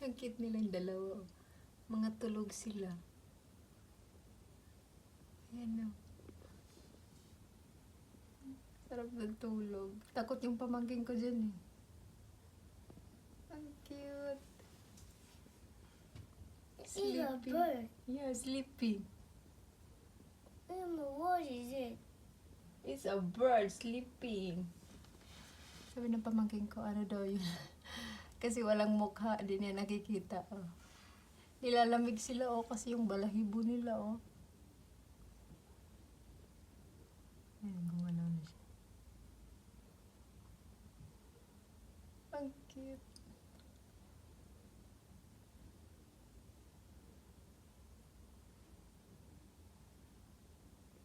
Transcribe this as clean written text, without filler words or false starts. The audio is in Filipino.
Ang cute nilang dalawa. Oh. Mga tulog sila. Ayan o. Sarap ng tulog. Takot yung pamangking ko dyan eh. Ang cute. It's a bird. Yeah, sleeping. What is it? It's a bird sleeping. Sabi ng pamangking ko, ano daw yun? Kasi walang mukha, di niya nakikita. Oh. Nilalamig sila kasi yung balahibo nila. Ayan, gumalaw na siya. Ang cute.